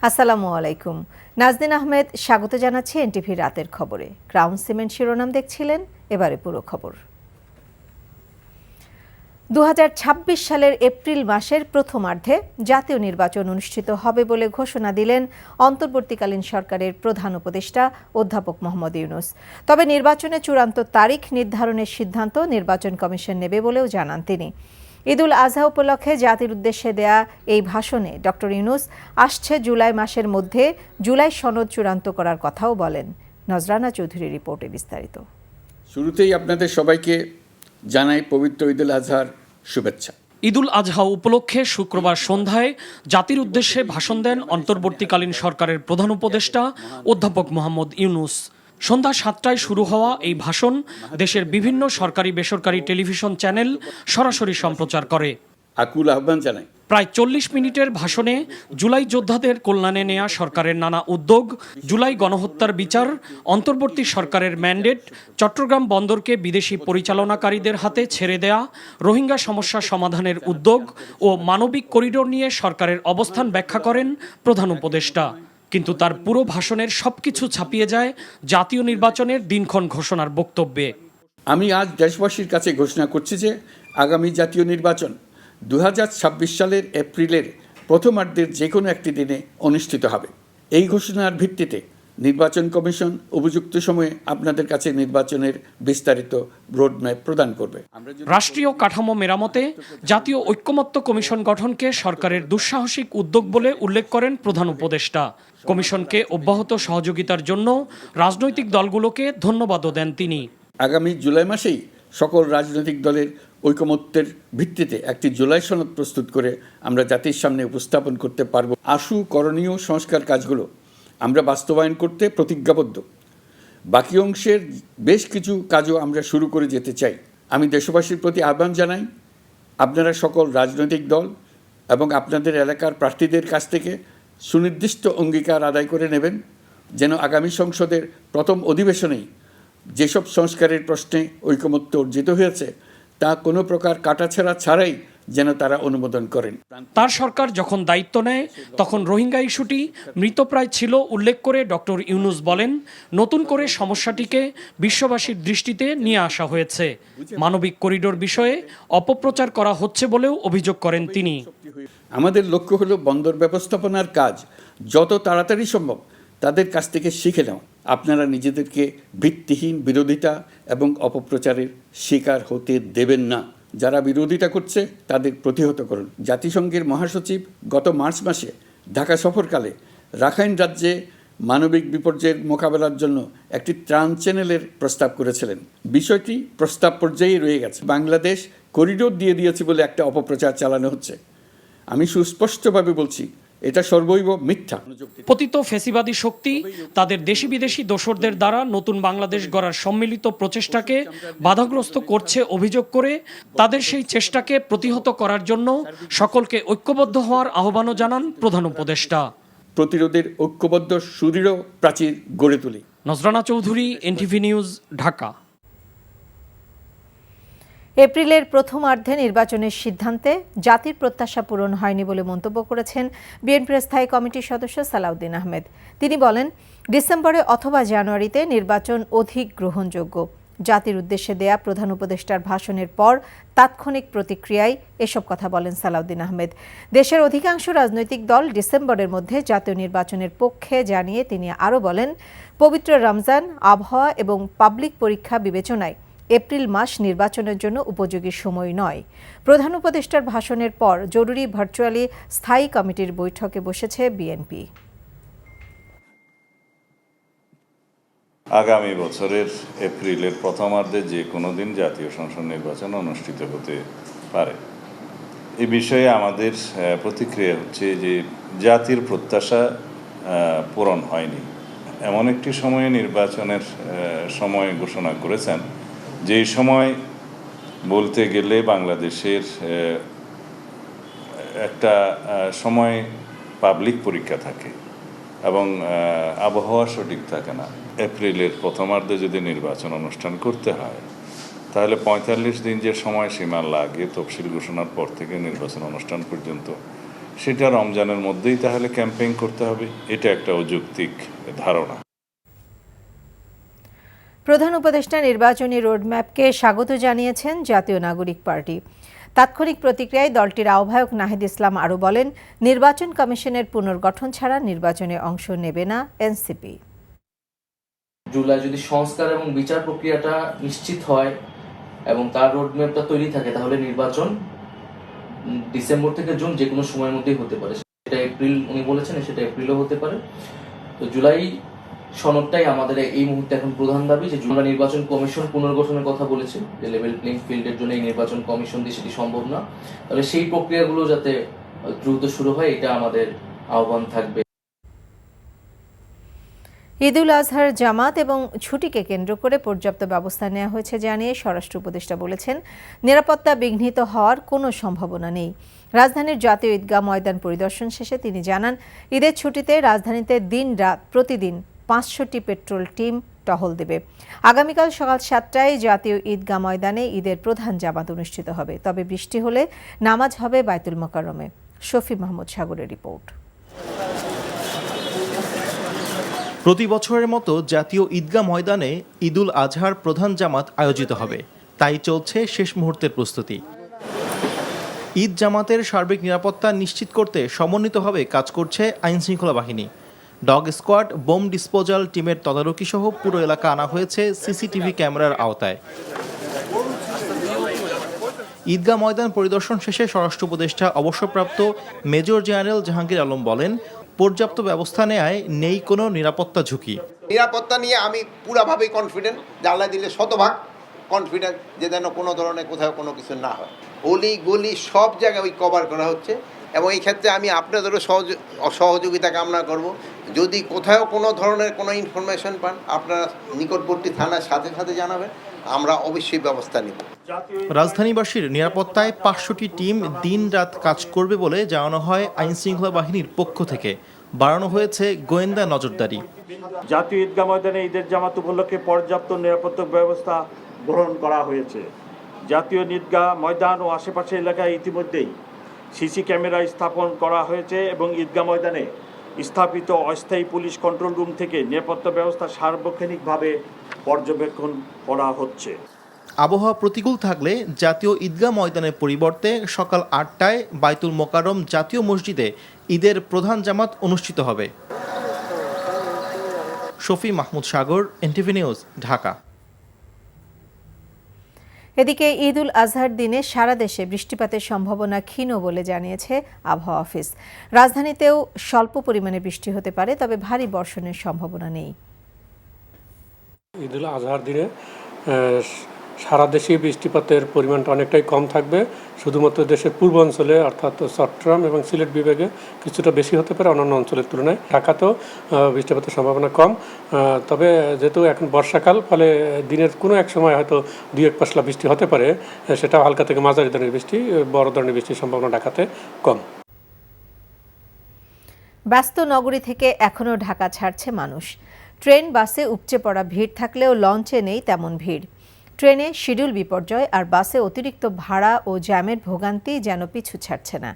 আসসালামু আলাইকুম। নাজনীন আহমেদ স্বাগত জানাচ্ছি এনটিভি রাতের খবরে। ক্রাউন সিমেন্ট শিরোনাম দেখছিলেন, এবারে পুরো খবর। 2026 সালের এপ্রিল মাসের প্রথমার্ধে জাতীয় নির্বাচন অনুষ্ঠিত হবে বলে ঘোষণা দিলেন অন্তর্বর্তীকালীন সরকারের প্রধান উপদেষ্টা অধ্যাপক মোহাম্মদ ইউনূস। তবে নির্বাচনের চূড়ান্ত তারিখ নির্ধারণের সিদ্ধান্ত নির্বাচন কমিশন নেবে বলেও জানান তিনি। ঈদুল আজহা উপলক্ষে জাতির উদ্দেশ্যে দেয়া এই ভাষণে ডক্টর ইউনূস আসছে জুলাই মাসের মধ্যে জুলাই সনদ চূড়ান্ত করার কথাও বলেন। নজরানা চৌধুরীর রিপোর্টে বিস্তারিত। শুরুতেই আপনাদের সবাইকে জানাই পবিত্র ঈদুল আজহার শুভেচ্ছা। ঈদুল আজহা উপলক্ষে শুক্রবার সন্ধ্যায় জাতির উদ্দেশ্যে ভাষণ দেন অন্তর্বর্তীকালীন সরকারের প্রধান উপদেষ্টা অধ্যাপক মোহাম্মদ ইউনূস। সন্ধ্যা 7টায় শুরু হওয়া এই ভাষণ দেশের বিভিন্ন সরকারি বেসরকারি টেলিভিশন চ্যানেল সরাসরি সম্প্রচার করে। আকুল আহ্বান জানাই। প্রায় 40 মিনিটের ভাষণে জুলাই যোদ্ধাদের কল্যাণে নেয়া সরকারের নানা উদ্যোগ, জুলাই গণহত্যার বিচার, অন্তর্বর্তী সরকারের ম্যান্ডেট, চট্টগ্রাম বন্দরকে বিদেশি পরিচালনাকারীদের হাতে ছেড়ে দেয়া, রোহিঙ্গা সমস্যা সমাধানের উদ্যোগ ও মানবিক করিডোর নিয়ে সরকারের অবস্থান ব্যাখ্যা করেন প্রধান উপদেষ্টা। কিন্তু তার পুরো ভাষণের সবকিছু ছাপিয়ে যায় জাতীয় নির্বাচনের দিনক্ষণ ঘোষণার বক্তব্যে। আমি আজ দেশবাসীর কাছে ঘোষণা করছি যে আগামী জাতীয় নির্বাচন 2026 সালের এপ্রিলের প্রথমার্ধের যে কোনো একটি দিনে অনুষ্ঠিত হবে। এই ঘোষণার ভিত্তিতে নির্বাচন কমিশন উপযুক্ত সময়ে আপনাদের কাছে নির্বাচনের বিস্তারিত রোডম্যাপ প্রদান করবে। রাষ্ট্রীয় কাঠামো মেরামতে জাতীয় ঐক্যমত্য কমিশন গঠনকে সরকারের দুঃসাহসিক উদ্যোগ বলে উল্লেখ করেন প্রধান উপদেষ্টা। কমিশনকে অব্যাহত সহযোগিতার জন্য রাজনৈতিক দলগুলোকে ধন্যবাদও দেন তিনি। আগামী জুলাই মাসেই সকল রাজনৈতিক দলের ঐকমত্যের ভিত্তিতে একটি জুলাই সনদ প্রস্তুত করে আমরা জাতির সামনে উপস্থাপন করতে পারব। আশু করণীয় সংস্কার কাজগুলো আমরা বাস্তবায়ন করতে প্রতিজ্ঞাবদ্ধ। বাকি অংশের বেশ কিছু কাজও আমরা শুরু করে যেতে চাই। আমি দেশবাসীর প্রতি আহ্বান জানাই, আপনারা সকল রাজনৈতিক দল এবং আপনাদের এলাকার প্রার্থীদের কাছ থেকে সুনির্দিষ্ট অঙ্গীকার আদায় করে নেবেন, যেন আগামী সংসদের প্রথম অধিবেশনেই যেসব সংস্কারের প্রশ্নে ঐকমত্য অর্জিত হয়েছে তা কোনো প্রকার কাটাছেঁড়া ছাড়াই যেন তারা অনুমোদন করেন। তার সরকার যখন দায়িত্ব নেয় তখন রোহিঙ্গা ইস্যুটি মৃতপ্রায় ছিল উল্লেখ করে ডক্টর ইউনূস বলেন, নতুন করে সমস্যাটিকে বিশ্ববাসীর দৃষ্টিতে নিয়ে আসা হয়েছে। মানবিক করিডোর বিষয়ে অপপ্রচার করা হচ্ছে বলেও অভিযোগ করেন তিনি। আমাদের লক্ষ্য হলো বন্দর ব্যবস্থাপনার কাজ যত তাড়াতাড়ি সম্ভব তাদের কাছ থেকে শিখে নেওয়া। আপনারা নিজেদেরকে ভিত্তিহীন বিরোধিতা এবং অপপ্রচারের শিকার হতে দেবেন না। যারা বিরোধিতা করছে তাদের প্রতিহত করুন। জাতিসংঘের মহাসচিব গত মার্চ মাসে ঢাকা সফরকালে রাখাইন রাজ্যে মানবিক বিপর্যয়ের মোকাবেলার জন্য একটি ত্রাণ চ্যানেলের প্রস্তাব করেছিলেন। বিষয়টি প্রস্তাব পর্যায়ে রয়ে গেছে। বাংলাদেশ করিডোর দিয়ে দিয়েছে বলে একটা অপপ্রচার চালানো হচ্ছে। আমি সুস্পষ্টভাবে বলছি, এটা সর্বৈব মিথ্যা। পতিত ফ্যাসিবাদী শক্তি তাদের দেশি বিদেশি দোসরদের দ্বারা নতুন বাংলাদেশ গড়ার সম্মিলিত প্রচেষ্টাকে বাধাগ্রস্ত করছে অভিযোগ করে তাদের সেই চেষ্টাকে প্রতিহত করার জন্য সকলকে ঐক্যবদ্ধ হওয়ার আহ্বানও জানান প্রধান উপদেষ্টা। প্রতিরোধের ঐক্যবদ্ধ সুদৃঢ় প্রাচীর গড়ে তুলি। নজরানা চৌধুরী, এনটিভি নিউজ, ঢাকা। এপ্রিলের প্রথমার্ধে নির্বাচনের সিদ্ধান্তে জাতির প্রত্যাশা পূরণ হয়নি বলে মন্তব্য করেছেন বিএনপির স্থায়ী কমিটির সদস্য সালাউদ্দিন আহমেদ। তিনি বলেন, ডিসেম্বরে অথবা জানুয়ারিতে নির্বাচন অধিক গ্রহণযোগ্য। জাতির উদ্দেশ্যে দেয়া প্রধান উপদেষ্টার ভাষণের পর তাৎক্ষণিক প্রতিক্রিয়ায় এসব কথা বলেন সালাউদ্দিন আহমেদ। দেশের অধিকাংশ রাজনৈতিক দল ডিসেম্বরের মধ্যে জাতীয় নির্বাচনের পক্ষে জানিয়ে তিনি আরও বলেন, পবিত্র রমজান, আবহাওয়া এবং পাবলিক পরীক্ষা বিবেচনায় এপ্রিল মাস নির্বাচনের জন্য উপযোগী সময় নয়। প্রধান উপদেষ্টার ভাষণের পর জরুরি ভার্চুয়ালি স্থায়ী কমিটির বৈঠকে বসেছে বিএনপি। আগামী বছরের এপ্রিলের প্রথমার্ধে যে কোনো দিন জাতীয় সংসদ নির্বাচন অনুষ্ঠিত হতে পারে। এ বিষয়ে আমাদের প্রতিক্রিয়া হচ্ছে যে জাতির প্রত্যাশা পূরণ হয়নি। এমন একটি সময়ে নির্বাচনের সময় ঘোষণা করেছেন যেই সময় বলতে গেলে বাংলাদেশের একটা সময় পাবলিক পরীক্ষা থাকে এবং আবহাওয়া সঠিক থাকে না। এপ্রিলের প্রথমার্ধে যদি নির্বাচন অনুষ্ঠান করতে হয় তাহলে 45 দিন যে সময়সীমা লাগে তফসিল ঘোষণার পর থেকে নির্বাচন অনুষ্ঠান পর্যন্ত, সেটা রমজানের মধ্যেই তাহলে ক্যাম্পেইন করতে হবে, এটা একটা অযৌক্তিক ধারণা। প্রধান উপদেষ্টা নির্বাচনী রোডম্যাপকে স্বাগত জানিয়েছেন জাতীয় নাগরিক পার্টি। তাৎক্ষণিক প্রতিক্রিয়ায় দলটির আহ্বায়ক নাহিদ ইসলাম আরও বলেন, নির্বাচন কমিশনের পুনর্গঠন ছাড়া নির্বাচনে অংশ নেবে না এনসিপি। জুলাই যদি সংস্কার এবং বিচার প্রক্রিয়াটা নিশ্চিত হয় এবং তার রোডম্যাপটা তৈরি থাকে, তাহলে নির্বাচন ডিসেম্বর থেকে জুন যে কোনো সময়ের মধ্যেই হতে পারে। সেটা এপ্রিল উনি বলেছেন, সেটা এপ্রিলও হতে পারে। তো জুলাই সনদটাই আমাদের এই মুহূর্তে এখন প্রধান দাবি, যে আমরা নির্বাচন কমিশন পুনর্গঠনের কথা বলেছি, যে লেভেল প্লেইং ফিল্ডের জন্য এই নির্বাচন কমিশন দিয়ে সেটি সম্ভব না। তবে সেই প্রক্রিয়াগুলো যাতে দ্রুত শুরু হয়, এটা আমাদের আহ্বান থাকবে। ঈদুল আজহার জামাত এবং ছুটিকে কেন্দ্র করে পর্যাপ্ত ব্যবস্থা নেওয়া হয়েছে জানিয়ে স্বরাষ্ট্র উপদেষ্টা বলেছেন, নিরাপত্তা বিঘ্নিত হওয়ার কোনো সম্ভাবনা নেই। রাজধানীর জাতীয় ঈদগাহ ময়দান পরিদর্শন শেষে তিনি জানান, ঈদের ছুটিতে রাজধানীতে দিন রাত প্রতিদিন 500টি পেট্রোল টিম টহল দেবে। আগামীকাল সকাল 7টায় জাতীয় ঈদগাহ ময়দানে ঈদের প্রধান জামাত অনুষ্ঠিত হবে। তবে বৃষ্টি হলে নামাজ হবে বায়তুল মোকাররমে। শফি মাহমুদ সাগরের রিপোর্ট। প্রতি বছরের মতো জাতীয় ঈদগাহ ময়দানে ঈদুল আজহার প্রধান জামাত আয়োজিত হবে, তাই চলছে শেষ মুহূর্তের প্রস্তুতি। ঈদ জামাতের সার্বিক নিরাপত্তা নিশ্চিত করতে সমন্বিতভাবে কাজ করছে আইনশৃঙ্খলা বাহিনী। ডগ স্কোয়াড, বোম ডিসপোজাল টিমের তদারকি সহ পুরো এলাকা আনা হয়েছে সিসিটিভি ক্যামেরার আওতায়। ঈদগাহ ময়দান পরিদর্শন শেষে স্বরাষ্ট্র উপদেষ্টা অবসরপ্রাপ্ত মেজর জেনারেল জাহাঙ্গীর আলম বলেন, পর্যাপ্ত ব্যবস্থা নেয় নেই কোনো নিরাপত্তা ঝুঁকি। নিরাপত্তা নিয়ে আমি পুরাভাবেই কনফিডেন্ট, জানলা দিলে শতভাগ কনফিডেন্ট যে যেন কোনো ধরনের কোথাও কোনো কিছু না হয়। অলি গলি সব জায়গায় ওই কভার করা হচ্ছে এবং এই ক্ষেত্রে আমি আপনাদেরও সহযোগিতা কামনা করব। যদি কোথাও কোনো ধরনের কোনো ইনফরমেশন পান, আপনারা নিকটবর্তী থানার সাথে সাথে জানাবেন, আমরা অবশ্যই ব্যবস্থা নিব। রাজধানীবাসীর নিরাপত্তায় 500টি টিম দিন রাত কাজ করবে বলে জানানো হয় আইনশৃঙ্খলা বাহিনীর পক্ষ থেকে। বাড়ানো হয়েছে গোয়েন্দা নজরদারি। জাতীয় ঈদগাহ ময়দানে ঈদের জামাত উপলক্ষে পর্যাপ্ত নিরাপত্তা ব্যবস্থা গ্রহণ করা হয়েছে। জাতীয় ঈদগাহ ময়দান ও আশেপাশের এলাকায় ইতিমধ্যেই সিসি ক্যামেরা স্থাপন করা হয়েছে এবং ঈদগাহ ময়দানে স্থাপিত অস্থায়ী পুলিশ কন্ট্রোল রুম থেকে নিরাপত্তা ব্যবস্থা সার্বক্ষণিকভাবে পর্যবেক্ষণ করা হচ্ছে। আবহাওয়া প্রতিকূল থাকলে জাতীয় ঈদগাহ ময়দানের পরিবর্তে সকাল 8টায় বায়তুল মোকাররম জাতীয় মসজিদে ঈদের প্রধান জামাত অনুষ্ঠিত হবে। শফি মাহমুদ সাগর, এনটিভি নিউজ, ঢাকা। এদিকে ঈদুল আজহার দিনে সারা দেশে বৃষ্টিপাতের সম্ভাবনা ক্ষীণ বলে জানিয়েছে আবহাওয়া অফিস। রাজধানীতেও স্বল্প পরিমাণে বৃষ্টি হতে পারে, তবে ভারী বর্ষণের সম্ভাবনা নেই। ঈদুল আজহার দিনে সারা দেশে বৃষ্টিপাতের পরিমাণটা অনেকটাই কম থাকবে। শুধুমাত্র দেশের পূর্বাঞ্চলে অর্থাৎ চট্টগ্রাম এবং সিলেট বিভাগে কিছুটা বেশি হতে পারে অন্যান্য অঞ্চলের তুলনায়। ঢাকাতেও বৃষ্টিপাতের সম্ভাবনা কম। তবে যেহেতু এখন বর্ষাকাল, ফলে দিনের কোনো এক সময় হয়তো 2-1 পশলা বৃষ্টি হতে পারে, সেটা হালকা থেকে মাঝারি ধরনের বৃষ্টি, বড় ধরনের বৃষ্টির সম্ভাবনা ঢাকাতে কম। ব্যস্ত নগরী থেকে এখনও ঢাকা ছাড়ছে মানুষ। ট্রেন বাসে উপচে পড়া ভিড় থাকলেও লঞ্চে নেই তেমন ভিড়। ট্রেনে শিডিউল বিপর্যয় আর বাসে অতিরিক্ত ভাড়া ও জ্যামের ভোগান্তি যেন পিছু ছাড়ছে না।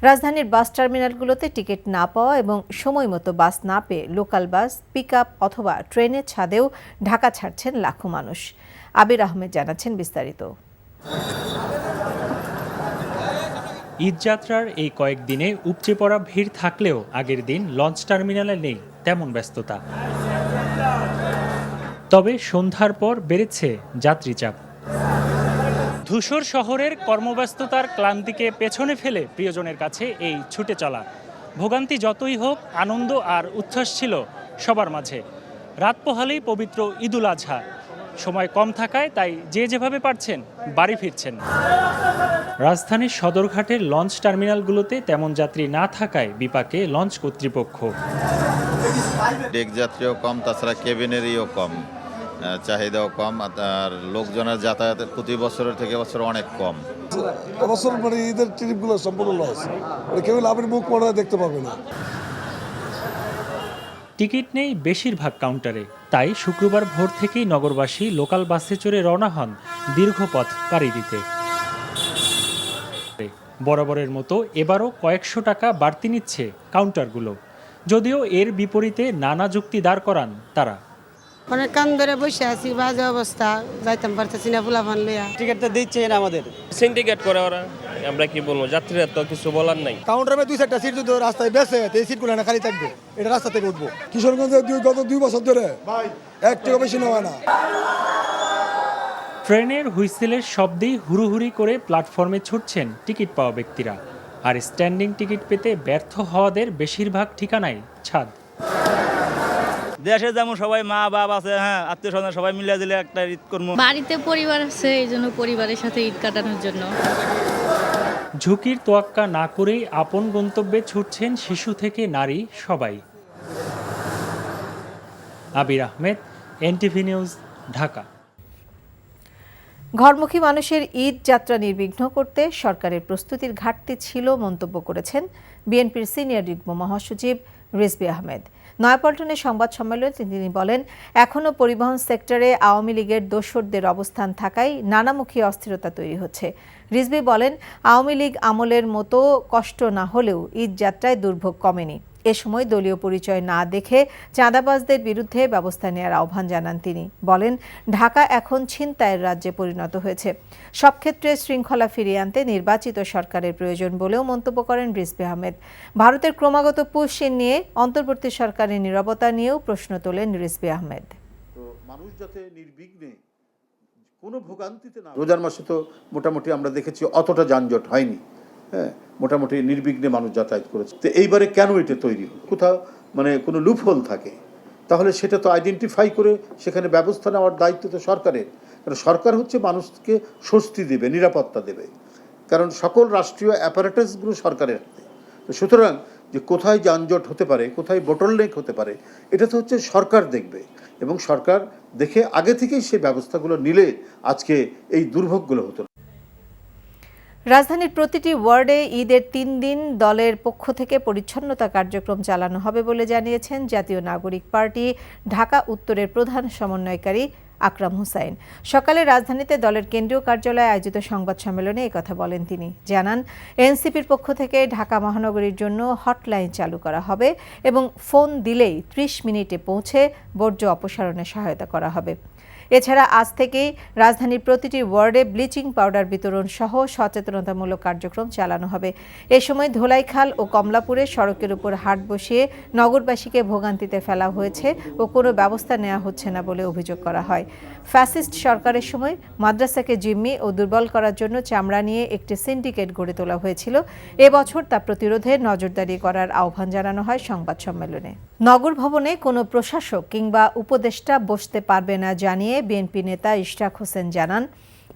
রাজধানীর বাস টার্মিনালগুলোতে টিকিট না পাওয়া এবং সময় মতো বাস না পেয়ে লোকাল বাস, পিকআপ অথবা ট্রেনের ছাদেও ঢাকা ছাড়ছেন লাখো মানুষ। আবির আহমেদ জানাচ্ছেন বিস্তারিত। ঈদযাত্রার এই কয়েকদিনে উপচে পড়া ভিড় থাকলেও আগের দিন লঞ্চ টার্মিনালে নেই তেমন ব্যস্ততা। তবে সন্ধ্যার পর বেড়েছে যাত্রী চাপ। ধূসর শহরের কর্মব্যস্ততার ক্লান্তিকে পেছনে ফেলে প্রিয়জনের কাছে এই ছুটে চলা। ভোগান্তি যতই হোক, আনন্দ আর উচ্ছ্বাস ছিল সবার মাঝে। রাত পোহালেই পবিত্র ঈদুল আজহা। সময় কম থাকায় তাই যে যেভাবে পারছেন বাড়ি ফিরছেন। রাজধানীর সদরঘাটের লঞ্চ টার্মিনালগুলোতে তেমন যাত্রী না থাকায় বিপাকে লঞ্চ কর্তৃপক্ষ। ডেক যাত্রীও কম, তাছাড়া কেবিনেরইও কম, চাহিদাও কম, আর লোকজনের যাতায়াতের প্রতি বছরের থেকে বছর অনেক কম। এবছর মানে ঈদের ট্রিপগুলো সম্পূর্ণ লস, কেউ লাভের মুখ পড়া দেখতে পাবে না। টিকিট নেই বেশিরভাগ কাউন্টারে, তাই শুক্রবার ভোর থেকেই নগরবাসী লোকাল বাসে চড়ে রওনা হন দীর্ঘ পথ পাড়ি দিতে। বরাবরের মতো এবারও কয়েকশো টাকা বাড়তি নিচ্ছে কাউন্টারগুলো, যদিও এর বিপরীতে নানা যুক্তি দাঁড় করান তারা। অনেক কান ধরে বসে আছি, বাজে অবস্থা, যাইতাম পারতেছি না, ফুলাফান লইয়া। টিকিটটা দিচ্ছে না আমাদের, সিন্ডিকেট করে ওরা। আমরা কি বলবো, যাত্রীরা তো কিছু বলার নাই। কাউন্টারে 2-4টা সিট যদি রাস্তায় বেসে এই সিটগুলো না খালি থাকবে, এটা রাস্তা থেকে উঠবো। কিশোরগঞ্জে গত 2 বছর ধরে ভাই 1 টাকা বেশি নেওয়া না। ট্রেনের হুইসেলের শব্দেই হুড়োহুড়ি করে প্ল্যাটফর্মে ছুটছেন টিকিট পাওয়া ব্যক্তিরা, আর স্ট্যান্ডিং টিকিট পেতে ব্যর্থ হওয়াদের বেশিরভাগ ঠিকানায় ছাদ। দেশে যেমন সবাই মা বাপ আছে, হ্যাঁ আত্মীয় স্বজন সবাই মিলে দিলে একটা ঈদ করবো। বাড়িতে পরিবার আছে, এই জন্য পরিবারের সাথে ঈদ কাটানোর জন্য। ঝুঁকির তোয়াক্কা না করেই আপন গন্তব্যে ছুটছেন শিশু থেকে নারী সবাই। আবির আহমেদ, এনটিভি নিউজ, ঢাকা। ঘরমুখী মানুষের ঈদ যাত্রা নির্বিঘ্ন করতে সরকারের প্রস্তুতির ঘাটতি ছিল মন্তব্য করেছেন বিএনপির সিনিয়র যুগ্ম মহাসচিব রিজভী আহমেদ। নয়াপল্টনে সংবাদ সম্মেলনে তিনি বলেন, এখনও পরিবহন সেক্টরে আওয়ামী লীগের দোসরদের অবস্থান থাকায় নানামুখী অস্থিরতা তৈরি হচ্ছে। রিজভী বলেন, আওয়ামী লীগ আমলের মতো কষ্ট না হলেও ঈদ যাত্রায় দুর্ভোগ কমেনি। এ সময় দলীয় পরিচয় না দেখে চাঁদাবাজদের বিরুদ্ধে ব্যবস্থা নেওয়ার আহ্বান জানান তিনি। বলেন, ঢাকা এখন ছিনতাইয়ের রাজ্যে পরিণত হয়েছে। সব ক্ষেত্রে শৃঙ্খলা ফিরিয়ে আনতে নির্বাচিত সরকারের প্রয়োজন বলেও মন্তব্য করেন রিজভী আহমেদ। ভারতের ক্রমাগত পুশিন নিয়ে অন্তর্বর্তী সরকারের নীরবতা নিয়েও প্রশ্ন তোলেন রিজভী আহমেদ। মানুষ যাতে নির্বিঘ্নে কোনো ভোগান্তিতে না। রোজার মাসে তো মোটামুটি আমরা দেখেছি অতটা যানজট হয়নি, হ্যাঁ মোটামুটি নির্বিঘ্নে মানুষ যাতায়াত করেছে। তো এইবারে কেন এটা তৈরি হলো? কোথাও মানে কোনো লুপহোল থাকে, তাহলে সেটা তো আইডেন্টিফাই করে সেখানে ব্যবস্থা নেওয়ার দায়িত্ব তো সরকারের। কারণ সরকার হচ্ছে মানুষকে স্বস্তি দেবে, নিরাপত্তা দেবে, কারণ সকল রাষ্ট্রীয় অ্যাপারেটাসগুলো সরকারের হাতে। তো সুতরাং যে কোথায় যানজট হতে পারে, কোথায় বটলনেক হতে পারে, এটা তো হচ্ছে সরকার দেখবে, এবং সরকার দেখে আগে থেকেই সেই ব্যবস্থাগুলো নিলে আজকে এই দুর্ভোগগুলো হতো না। রাজধানীর প্রতিটি ওয়ার্ডে ঈদের 3 দিন দলের পক্ষ থেকে পরিচ্ছন্নতা কার্যক্রম চালানো হবে বলে জানিয়েছেন জাতীয় নাগরিক পার্টি ঢাকা উত্তরের প্রধান সমন্বয়কারী আকরাম হোসাইন। সকালে রাজধানীতে দলের কেন্দ্রীয় কার্যালয়ে আয়োজিত সংবাদ সম্মেলনে একথা বলেন তিনি। জানান, এনসিপির পক্ষ থেকে ঢাকা মহানগরীর জন্য হটলাইন চালু করা হবে এবং ফোন দিলেই 30 মিনিটে পৌঁছে বর্জ্য অপসারণে সহায়তা করা হবে। এছাড়া আজ থেকেই রাজধানীর প্রতিটি ওয়ার্ডে ব্লিচিং পাউডার বিতরণ সহ সচেতনতামূলক কার্যক্রম চালানো হবে। এ সময় ধোলাইখাল ও কমলাপুরে সড়কের উপর হাট বসিয়ে নগরবাসীকে ভোগান্তিতে ফেলা হয়েছে ও কোনো ব্যবস্থা নেওয়া হচ্ছে না বলে অভিযোগ করা হয়। ফ্যাসিস্ট সরকারের সময় মাদ্রাসাকে জিম্মি ও দুর্বল করার জন্য চামড়া নিয়ে একটি সিন্ডিকেট গড়ে তোলা হয়েছিল। এবছর তা প্রতিরোধে নজরদারি করার আহ্বান জানানো হয় সংবাদ সম্মেলনে। নগর ভবনে কোনো প্রশাসক কিংবা উপদেষ্টা বসতে পারবে না জানিয়ে বিএনপি নেতা ইশরাক হোসেন জানান,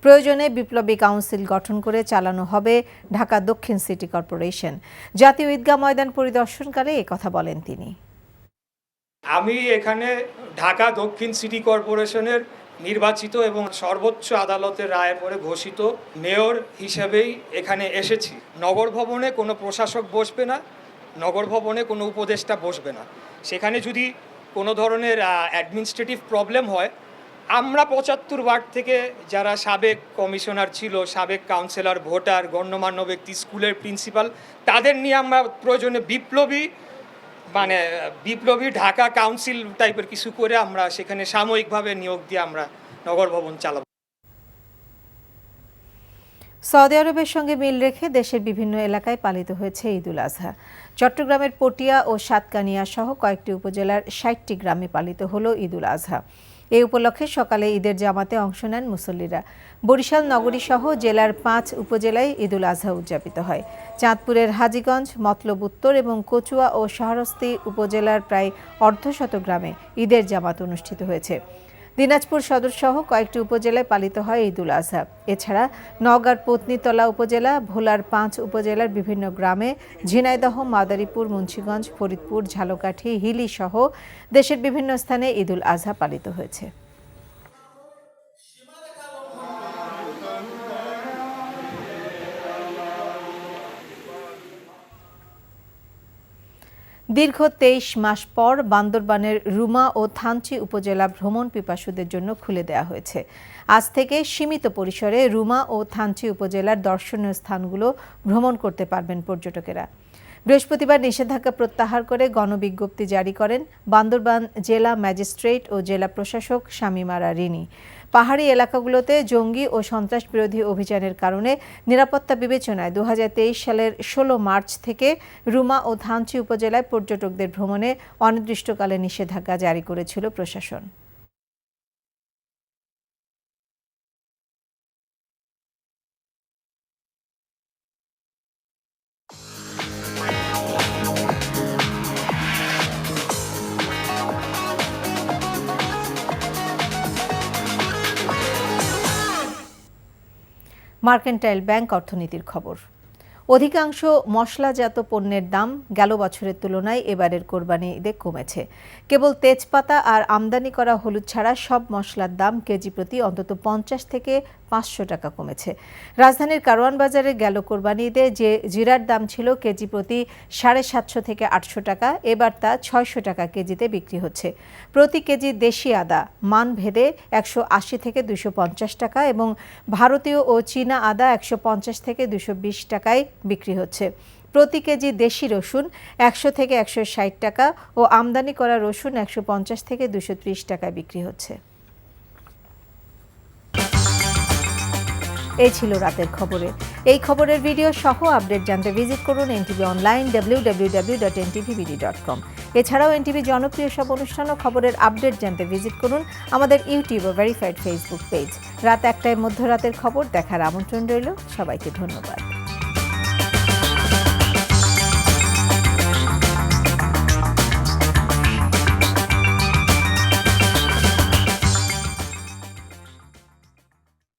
প্রয়োজনে বিপ্লবী কাউন্সিল গঠন করে চালানো হবে ঢাকা দক্ষিণ সিটি কর্পোরেশন। জাতীয় ঈদগাহ ময়দান পরিদর্শনকালে একথা বলেন তিনি। আমি এখানে ঢাকা দক্ষিণ সিটি কর্পোরেশনের নির্বাচিত এবং সর্বোচ্চ আদালতের রায়ের পরে ঘোষিত মেয়র হিসেবেই এখানে এসেছি। নগর ভবনে কোনো প্রশাসক বসবে না, নগর ভবনে কোনো উপদেষ্টা বসবে না। সেখানে যদি কোনো ধরনের অ্যাডমিনিস্ট্রেটিভ প্রবলেম হয়, আমরা 75 ওয়ার্ড থেকে যারা সাবেক কমিশনার ছিল, সাবেক কাউন্সিলর, ভোটার, গণ্যমান্য ব্যক্তি, স্কুলের প্রিন্সিপাল, তাদের নিয়ে আমরা প্রয়োজনে বিপ্লবী ঢাকা কাউন্সিল টাইপের কিছু করে আমরা সেখানে সাময়িকভাবে নিয়োগ দিয়ে আমরা নগর ভবন চালাব। সৌদি আরবের সঙ্গে মিল রেখে দেশের বিভিন্ন এলাকায় পালিত হয়েছে ঈদুল আজহা। চট্টগ্রামের পটিয়া ও সাতকানিয়া সহ কয়েকটি উপজেলার 60টি গ্রামে পালিত হলো ঈদুল আজহা। এই উপলক্ষে সকালে ঈদের জামাতে অংশ নেন মুসল্লিরা। বরিশাল নগরী সহ জেলার 5 উপজেলায় ঈদুল আজহা উদযাপিত হয়। চাঁদপুরের হাজীগঞ্জ, মতলব উত্তর এবং কচুয়া ও শাহরস্তি উপজেলার প্রায় অর্ধশত গ্রামে ঈদের জামাত অনুষ্ঠিত হয়েছে। দিনাজপুর সদর সহ কয়েকটি উপজেলায় পালিত হয় ঈদুল আজহা। এছাড়া নওগাঁর পত্নীতলা উপজেলা, ভোলার 5 উপজেলার বিভিন্ন গ্রামে, ঝিনাইদহ, মাদারীপুর, মুন্সিগঞ্জ, ফরিদপুর, ঝালকাঠি, হিলি সহ দেশের বিভিন্ন স্থানে ঈদুল আজহা পালিত হয়েছে। দীর্ঘ 23 মাস পর বান্দরবানের রুমা ও থানচি উপজেলা ভ্রমণ পিপাসুদের জন্য খুলে দেওয়া হয়েছে। আজ থেকে সীমিত পরিসরে রুমা ও থানচি উপজেলার দর্শনীয় স্থানগুলো ভ্রমণ করতে পারবেন পর্যটকেরা। বৃহস্পতিবার নিষেধাজ্ঞা প্রত্যাহার করে গণবিজ্ঞপ্তি জারি করেন বান্দরবান জেলা ম্যাজিস্ট্রেট ও জেলা প্রশাসক শামীমারা রিনি। পাহাড়ি এলাকাগুলোতে জঙ্গি ও সন্ত্রাস বিরোধী অভিযানের কারণে নিরাপত্তা বিবেচনায় 2023 সালের 16 মার্চ থেকে রুমা ও থানচি উপজেলায় পর্যটকদের ভ্রমণে অনির্দিষ্টকালে নিষেধাজ্ঞা জারি করেছিল প্রশাসন। মার্কেন্টাইল ব্যাংক অর্থনীতির খবর। অধিকাংশ মশলাজাত পণ্যের দাম গেল বছরের তুলনায় এবারের কোরবানি ঈদে কমেছে। কেবল তেজপাতা আর আমদানি করা হলুদ ছাড়া সব মশলার দাম কেজি প্রতি অন্তত 50 থেকে 500 টাকা কমেছে। রাজধানীর কারওয়ান বাজারে গেল কোরবানি ঈদে যে জিরার দাম ছিল কেজি প্রতি 750 থেকে 800 টাকা, এবার তা 600 টাকা কেজিতে বিক্রি হচ্ছে। প্রতি কেজি দেশি আদা মান ভেদে 180 থেকে 250 টাকা এবং ভারতীয় ও চীনা আদা 150 থেকে 220 টাকায় বিক্রি হচ্ছে। প্রতি কেজি দেশি রসুন 100 থেকে 160 টাকা ও আমদানি করা রসুন 150 থেকে 230 টাকায় বিক্রি হচ্ছে। এই ছিল রাতের খবরে। এই খবরের ভিডিও সহ আপডেট জানতে ভিজিট করুন এনটিভি অনলাইন www.ntvbd.com। এছাড়াও এনটিভি জনপ্রিয় সব অনুষ্ঠান ও খবরের আপডেট জানতে ভিজিট করুন আমাদের ইউটিউব ও ভেরিফাইড ফেসবুক পেজ। রাত 1টায় মধ্যরাতের খবর দেখার আমন্ত্রণ রইল। সবাইকে ধন্যবাদ।